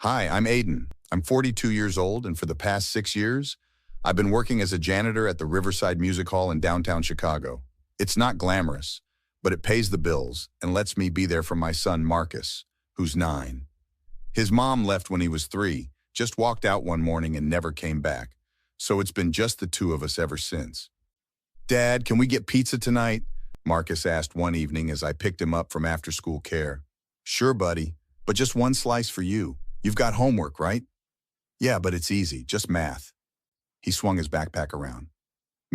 Hi, I'm Aiden. I'm 42 years old, and for the past 6 years, I've been working as a janitor at the Riverside Music Hall in downtown Chicago. It's not glamorous, but it pays the bills and lets me be there for my son, Marcus, who's 9. His mom left when he was 3, just walked out one morning and never came back. So it's been just the two of us ever since. Dad, can we get pizza tonight? Marcus asked one evening as I picked him up from after-school care. Sure, buddy, but just one slice for you. You've got homework, right? Yeah, but it's easy, just math. He swung his backpack around.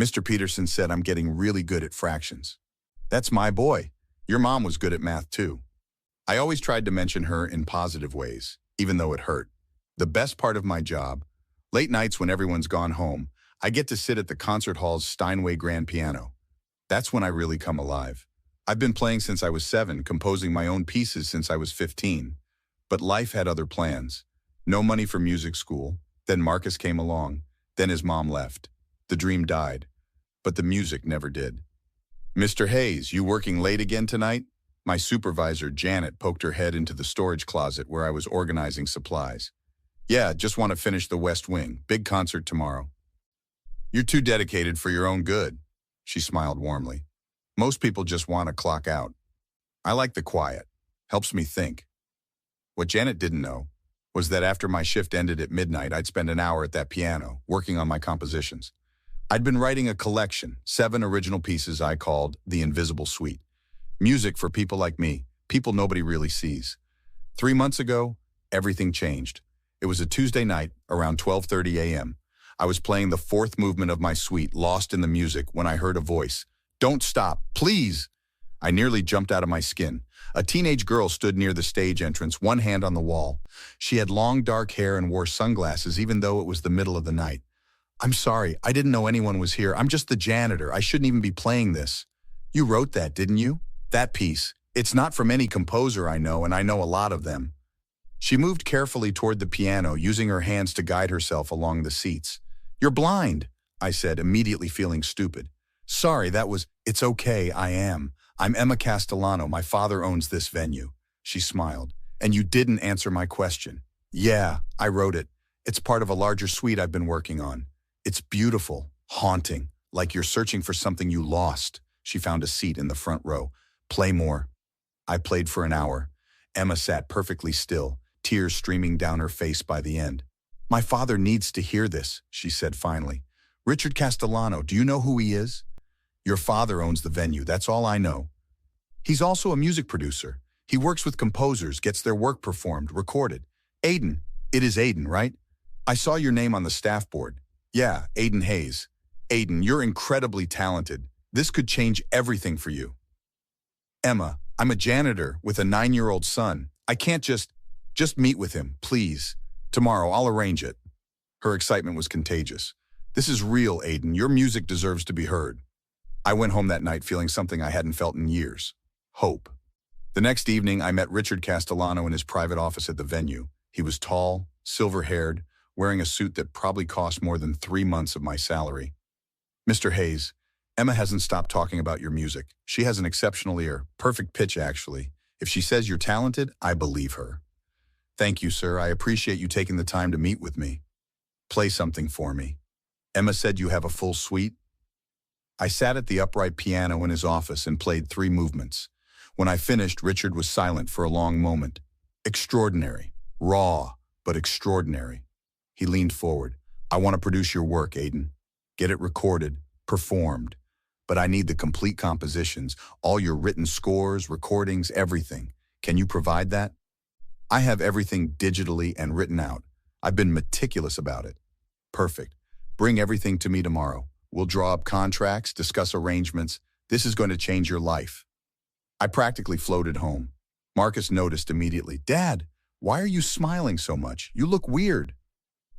Mr. Peterson said I'm getting really good at fractions. That's my boy. Your mom was good at math too. I always tried to mention her in positive ways, even though it hurt. The best part of my job, late nights when everyone's gone home, I get to sit at the concert hall's Steinway grand piano. That's when I really come alive. I've been playing since I was 7, composing my own pieces since I was 15. But life had other plans. No money for music school. Then Marcus came along. Then his mom left. The dream died. But the music never did. Mr. Hayes, you working late again tonight? My supervisor, Janet, poked her head into the storage closet where I was organizing supplies. Yeah, just want to finish the West Wing. Big concert tomorrow. You're too dedicated for your own good. She smiled warmly. Most people just want to clock out. I like the quiet. Helps me think. What Janet didn't know was that after my shift ended at midnight, I'd spend an hour at that piano, working on my compositions. I'd been writing a collection, 7 original pieces I called The Invisible Suite. Music for people like me, people nobody really sees. 3 months ago, everything changed. It was a Tuesday night, around 12:30 a.m. I was playing the 4th movement of my suite, lost in the music, when I heard a voice. Don't stop, please! I nearly jumped out of my skin. A teenage girl stood near the stage entrance, one hand on the wall. She had long dark hair and wore sunglasses even though it was the middle of the night. I'm sorry, I didn't know anyone was here. I'm just the janitor. I shouldn't even be playing this. You wrote that, didn't you? That piece. It's not from any composer I know, and I know a lot of them. She moved carefully toward the piano, using her hands to guide herself along the seats. You're blind, I said, immediately feeling stupid. Sorry, it's okay, I am. I'm Emma Castellano. My father owns this venue. She smiled. And you didn't answer my question. Yeah, I wrote it. It's part of a larger suite I've been working on. It's beautiful, haunting, like you're searching for something you lost. She found a seat in the front row. Play more. I played for an hour. Emma sat perfectly still, tears streaming down her face by the end. My father needs to hear this, she said finally. Richard Castellano, do you know who he is? Your father owns the venue, that's all I know. He's also a music producer. He works with composers, gets their work performed, recorded. Aiden, it is Aiden, right? I saw your name on the staff board. Yeah, Aiden Hayes. Aiden, you're incredibly talented. This could change everything for you. Emma, I'm a janitor with a 9-year-old son. I can't just meet with him, please. Tomorrow, I'll arrange it. Her excitement was contagious. This is real, Aiden. Your music deserves to be heard. I went home that night feeling something I hadn't felt in years. Hope. The next evening, I met Richard Castellano in his private office at the venue. He was tall, silver-haired, wearing a suit that probably cost more than 3 months of my salary. Mr. Hayes, Emma hasn't stopped talking about your music. She has an exceptional ear, perfect pitch actually. If she says you're talented, I believe her. Thank you, sir. I appreciate you taking the time to meet with me. Play something for me. Emma said you have a full suite? I sat at the upright piano in his office and played 3 movements. When I finished, Richard was silent for a long moment. Extraordinary. Raw, but extraordinary. He leaned forward. I want to produce your work, Aiden. Get it recorded, performed. But I need the complete compositions, all your written scores, recordings, everything. Can you provide that? I have everything digitally and written out. I've been meticulous about it. Perfect. Bring everything to me tomorrow. We'll draw up contracts, discuss arrangements. This is going to change your life. I practically floated home. Marcus noticed immediately. Dad, why are you smiling so much? You look weird.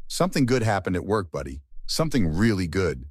Something good happened at work, buddy. Something really good.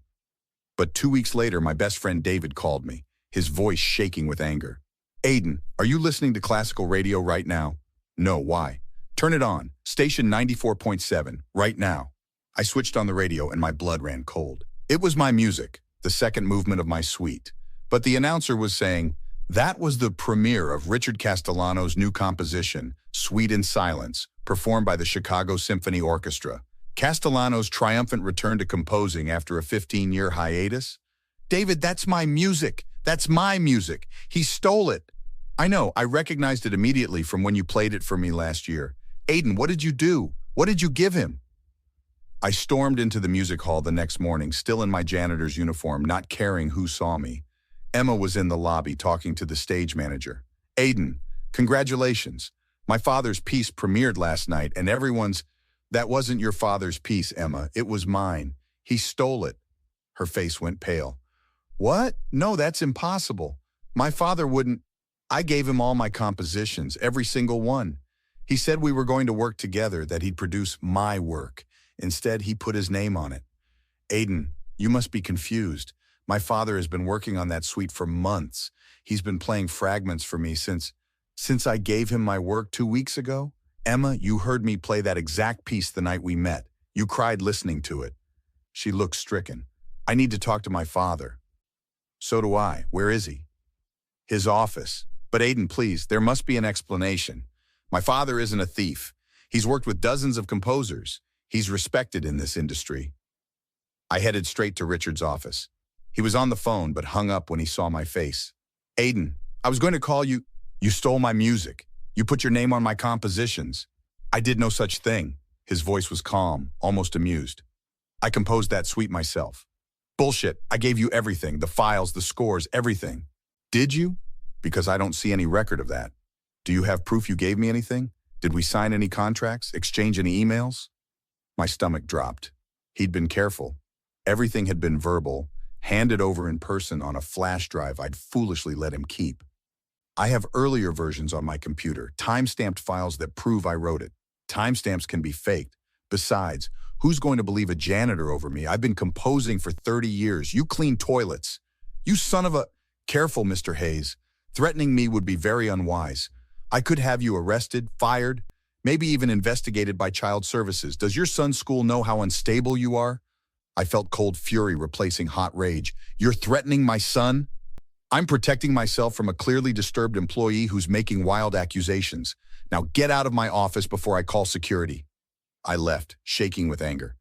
But 2 weeks later, my best friend David called me, his voice shaking with anger. Aiden, are you listening to classical radio right now? No, why? Turn it on. Station 94.7, right now. I switched on the radio and my blood ran cold. It was my music, the 2nd movement of my suite. But the announcer was saying, That was the premiere of Richard Castellano's new composition, Sweet in Silence, performed by the Chicago Symphony Orchestra. Castellano's triumphant return to composing after a 15-year hiatus? David, that's my music. That's my music. He stole it. I know, I recognized it immediately from when you played it for me last year. Aiden, what did you do? What did you give him? I stormed into the music hall the next morning, still in my janitor's uniform, not caring who saw me. Emma was in the lobby talking to the stage manager. Aiden, congratulations. My father's piece premiered last night and everyone's... That wasn't your father's piece, Emma. It was mine. He stole it. Her face went pale. What? No, that's impossible. My father wouldn't... I gave him all my compositions, every single one. He said we were going to work together, that he'd produce my work. Instead, he put his name on it. Aiden, you must be confused. My father has been working on that suite for months. He's been playing fragments for me since I gave him my work 2 weeks ago. Emma, you heard me play that exact piece the night we met. You cried listening to it. She looked stricken. I need to talk to my father. So do I. Where is he? His office. But Aiden, please, there must be an explanation. My father isn't a thief. He's worked with dozens of composers. He's respected in this industry. I headed straight to Richard's office. He was on the phone, but hung up when he saw my face. Aiden, I was going to call you. You stole my music. You put your name on my compositions. I did no such thing. His voice was calm, almost amused. I composed that suite myself. Bullshit. I gave you everything, the files, the scores, everything. Did you? Because I don't see any record of that. Do you have proof you gave me anything? Did we sign any contracts, exchange any emails? My stomach dropped. He'd been careful. Everything had been verbal, handed over in person on a flash drive I'd foolishly let him keep. I have earlier versions on my computer, time-stamped files that prove I wrote it. Timestamps can be faked. Besides, who's going to believe a janitor over me? I've been composing for 30 years. You clean toilets. You son of a... Careful, Mr. Hayes. Threatening me would be very unwise. I could have you arrested, fired, maybe even investigated by Child Services. Does your son's school know how unstable you are? I felt cold fury replacing hot rage. You're threatening my son? I'm protecting myself from a clearly disturbed employee who's making wild accusations. Now get out of my office before I call security. I left, shaking with anger.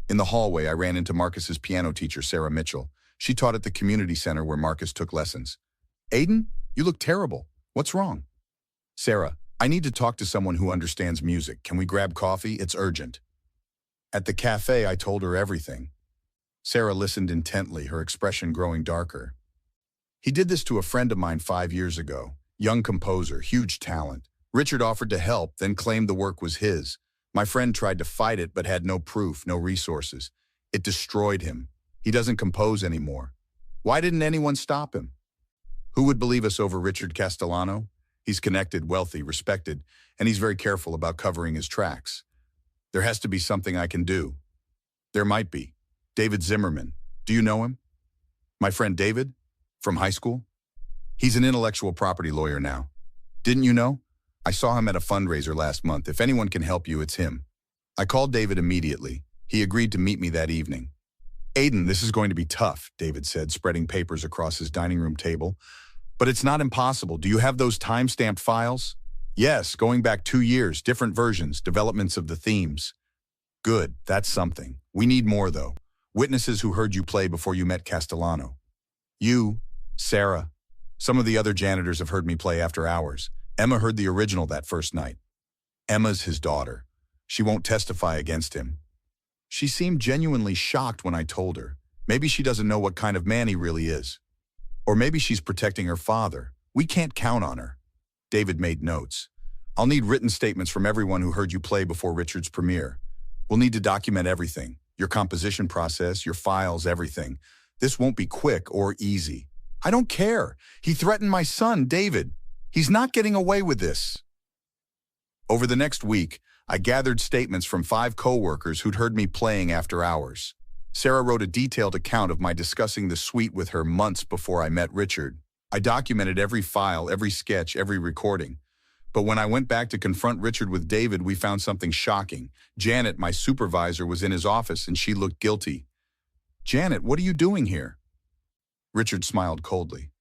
In the hallway, I ran into Marcus's piano teacher, Sarah Mitchell. She taught at the community center where Marcus took lessons. Aiden, you look terrible. What's wrong? Sarah, I need to talk to someone who understands music. Can we grab coffee? It's urgent. At the cafe, I told her everything. Sarah listened intently, her expression growing darker. He did this to a friend of mine 5 years ago. Young composer, huge talent. Richard offered to help, then claimed the work was his. My friend tried to fight it, but had no proof, no resources. It destroyed him. He doesn't compose anymore. Why didn't anyone stop him? Who would believe us over Richard Castellano? He's connected, wealthy, respected, and he's very careful about covering his tracks. There has to be something I can do. There might be. David Zimmerman. Do you know him? My friend David? From high school? He's an intellectual property lawyer now. Didn't you know? I saw him at a fundraiser last month. If anyone can help you, it's him. I called David immediately. He agreed to meet me that evening. Aiden, this is going to be tough, David said, spreading papers across his dining room table. But it's not impossible. Do you have those time-stamped files? Yes, going back 2 years, different versions, developments of the themes. Good, that's something. We need more, though. Witnesses who heard you play before you met Castellano. You, Sarah. Some of the other janitors have heard me play after hours. Emma heard the original that first night. Emma's his daughter. She won't testify against him. She seemed genuinely shocked when I told her. Maybe she doesn't know what kind of man he really is. Or maybe she's protecting her father. We can't count on her. David made notes. I'll need written statements from everyone who heard you play before Richard's premiere. We'll need to document everything. Your composition process, your files, everything. This won't be quick or easy. I don't care. He threatened my son, David. He's not getting away with this. Over the next week, I gathered statements from 5 co-workers who'd heard me playing after hours. Sarah wrote a detailed account of my discussing the suite with her months before I met Richard. I documented every file, every sketch, every recording. But when I went back to confront Richard with David, we found something shocking. Janet, my supervisor, was in his office and she looked guilty. Janet, what are you doing here? Richard smiled coldly.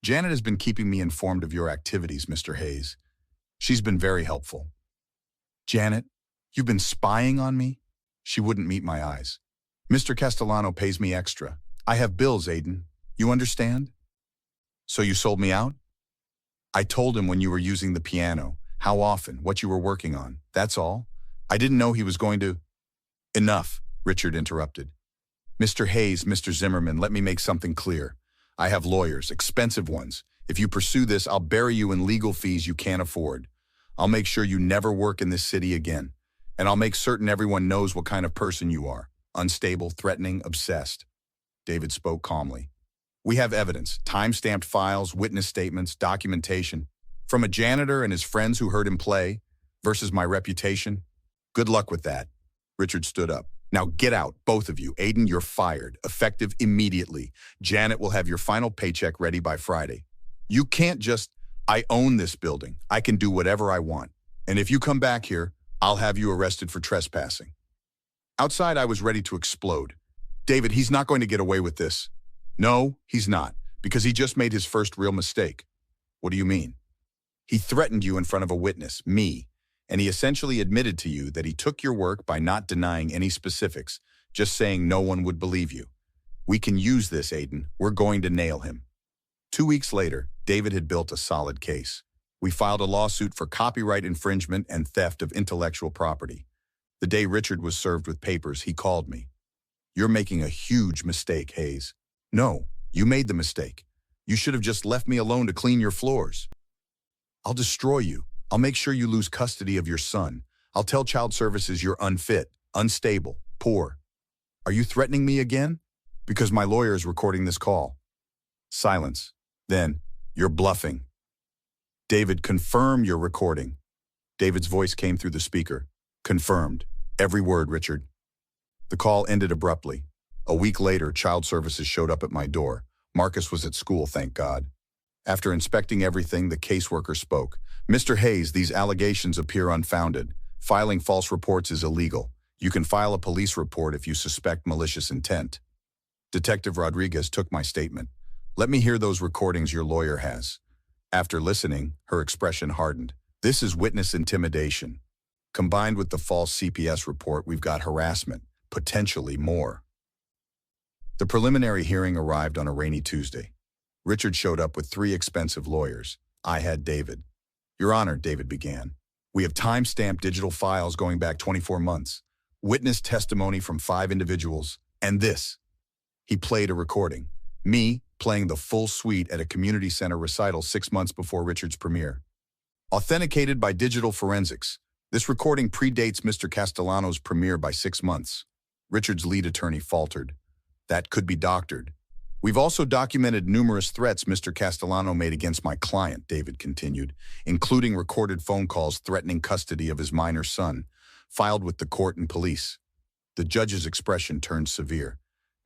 Janet has been keeping me informed of your activities, Mr. Hayes. She's been very helpful. Janet, you've been spying on me? She wouldn't meet my eyes. Mr. Castellano pays me extra. I have bills, Aiden. You understand? So you sold me out? I told him when you were using the piano, how often, what you were working on. That's all. I didn't know he was going to... Enough, Richard interrupted. Mr. Hayes, Mr. Zimmerman, let me make something clear. I have lawyers, expensive ones. If you pursue this, I'll bury you in legal fees you can't afford. I'll make sure you never work in this city again. And I'll make certain everyone knows what kind of person you are. Unstable, threatening, obsessed. David spoke calmly. We have evidence, time-stamped files, witness statements, documentation, from a janitor and his friends who heard him play, versus my reputation. Good luck with that. Richard stood up. Now get out, both of you. Aiden, you're fired, effective immediately. Janet will have your final paycheck ready by Friday. You can't just, I own this building. I can do whatever I want. And if you come back here, I'll have you arrested for trespassing. Outside, I was ready to explode. David, he's not going to get away with this. No, he's not, because he just made his first real mistake. What do you mean? He threatened you in front of a witness, me, and he essentially admitted to you that he took your work by not denying any specifics, just saying no one would believe you. We can use this, Aiden. We're going to nail him. 2 weeks later, David had built a solid case. We filed a lawsuit for copyright infringement and theft of intellectual property. The day Richard was served with papers, he called me. You're making a huge mistake, Hayes. No, you made the mistake. You should have just left me alone to clean your floors. I'll destroy you. I'll make sure you lose custody of your son. I'll tell child services you're unfit, unstable, poor. Are you threatening me again? Because my lawyer is recording this call. Silence. Then, you're bluffing. David, confirm you're recording. David's voice came through the speaker. Confirmed. Every word, Richard. The call ended abruptly. A week later, child services showed up at my door. Marcus was at school, thank God. After inspecting everything, the caseworker spoke. Mr. Hayes, these allegations appear unfounded. Filing false reports is illegal. You can file a police report if you suspect malicious intent. Detective Rodriguez took my statement. Let me hear those recordings your lawyer has. After listening, her expression hardened. This is witness intimidation. Combined with the false CPS report, we've got harassment, potentially more. The preliminary hearing arrived on a rainy Tuesday. Richard showed up with 3 expensive lawyers. I had David. Your Honor, David began. We have time-stamped digital files going back 24 months, witness testimony from 5 individuals, and this. He played a recording. Me playing the full suite at a community center recital 6 months before Richard's premiere. Authenticated by digital forensics, this recording predates Mr. Castellano's premiere by 6 months. Richard's lead attorney faltered. That could be doctored. We've also documented numerous threats Mr. Castellano made against my client, David continued, including recorded phone calls threatening custody of his minor son, filed with the court and police. The judge's expression turned severe.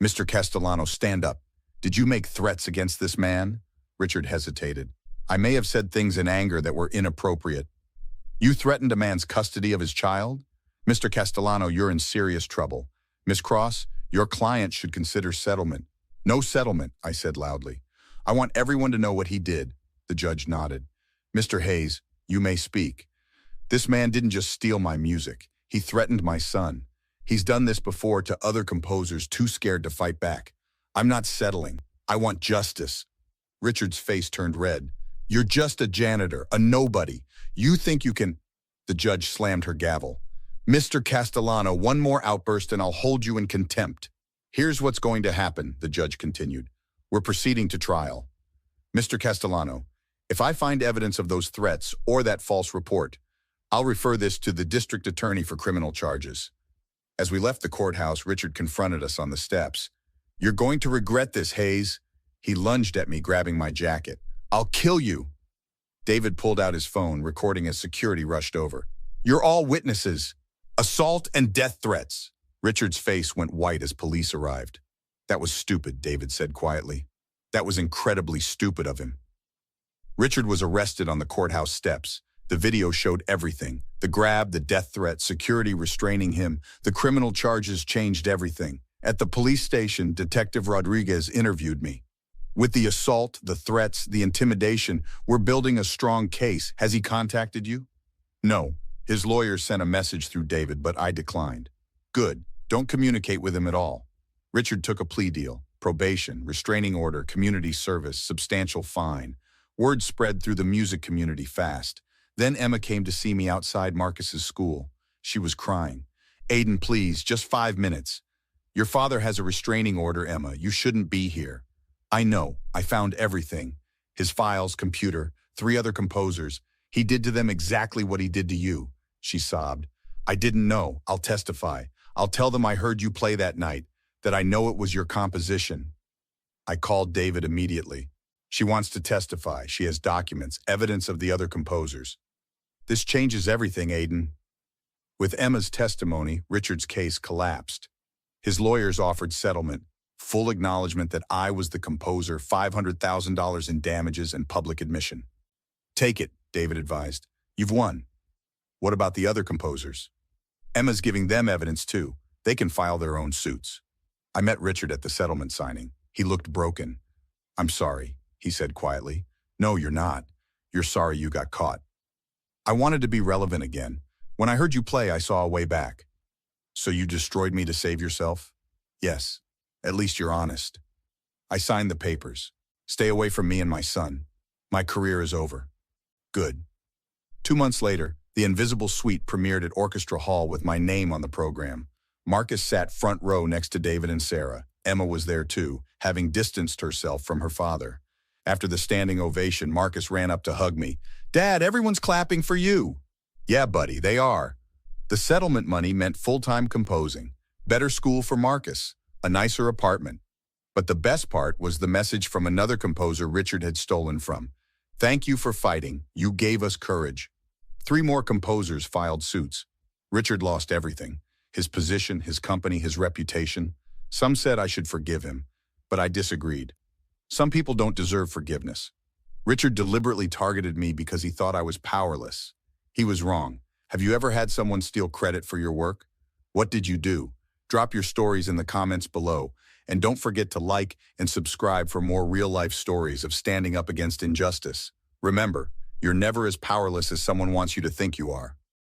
Mr. Castellano, stand up. Did you make threats against this man? Richard hesitated. I may have said things in anger that were inappropriate. You threatened a man's custody of his child? Mr. Castellano, you're in serious trouble. Miss Cross, your client should consider settlement. No settlement, I said loudly. I want everyone to know what he did. The judge nodded. Mr. Hayes, you may speak. This man didn't just steal my music. He threatened my son. He's done this before to other composers too scared to fight back. I'm not settling. I want justice. Richard's face turned red. You're just a janitor, a nobody. You think you can... The judge slammed her gavel. Mr. Castellano, one more outburst and I'll hold you in contempt. Here's what's going to happen, the judge continued. We're proceeding to trial. Mr. Castellano, if I find evidence of those threats or that false report, I'll refer this to the district attorney for criminal charges. As we left the courthouse, Richard confronted us on the steps. You're going to regret this, Hayes. He lunged at me, grabbing my jacket. I'll kill you. David pulled out his phone, recording as security rushed over. You're all witnesses. Assault and death threats. Richard's face went white as police arrived. That was stupid, David said quietly. That was incredibly stupid of him. Richard was arrested on the courthouse steps. The video showed everything. The grab, the death threat, security restraining him. The criminal charges changed everything. At the police station, Detective Rodriguez interviewed me. With the assault, the threats, the intimidation, we're building a strong case. Has he contacted you? No. His lawyer sent a message through David, but I declined. Good. Don't communicate with him at all. Richard took a plea deal. Probation, restraining order, community service, substantial fine. Word spread through the music community fast. Then Emma came to see me outside Marcus's school. She was crying. Aiden, please, just 5 minutes. Your father has a restraining order, Emma. You shouldn't be here. I know. I found everything. His files, computer, 3 other composers. He did to them exactly what he did to you. She sobbed. I didn't know. I'll testify. I'll tell them I heard you play that night, that I know it was your composition. I called David immediately. She wants to testify. She has documents, evidence of the other composers. This changes everything, Aiden. With Emma's testimony, Richard's case collapsed. His lawyers offered settlement, full acknowledgement that I was the composer, $500,000 in damages and public admission. Take it, David advised. You've won. What about the other composers? Emma's giving them evidence too. They can file their own suits. I met Richard at the settlement signing. He looked broken. I'm sorry, he said quietly. No, you're not. You're sorry you got caught. I wanted to be relevant again. When I heard you play, I saw a way back. So you destroyed me to save yourself? Yes. At least you're honest. I signed the papers. Stay away from me and my son. My career is over. Good. 2 months later, The Invisible Suite premiered at Orchestra Hall with my name on the program. Marcus sat front row next to David and Sarah. Emma was there too, having distanced herself from her father. After the standing ovation, Marcus ran up to hug me. Dad, everyone's clapping for you. Yeah, buddy, they are. The settlement money meant full-time composing, better school for Marcus, a nicer apartment. But the best part was the message from another composer Richard had stolen from. Thank you for fighting. You gave us courage. 3 more composers filed suits. Richard lost everything. His position, his company, his reputation. Some said I should forgive him, but I disagreed. Some people don't deserve forgiveness. Richard deliberately targeted me because he thought I was powerless. He was wrong. Have you ever had someone steal credit for your work? What did you do? Drop your stories in the comments below. And don't forget to like and subscribe for more real-life stories of standing up against injustice. Remember, you're never as powerless as someone wants you to think you are.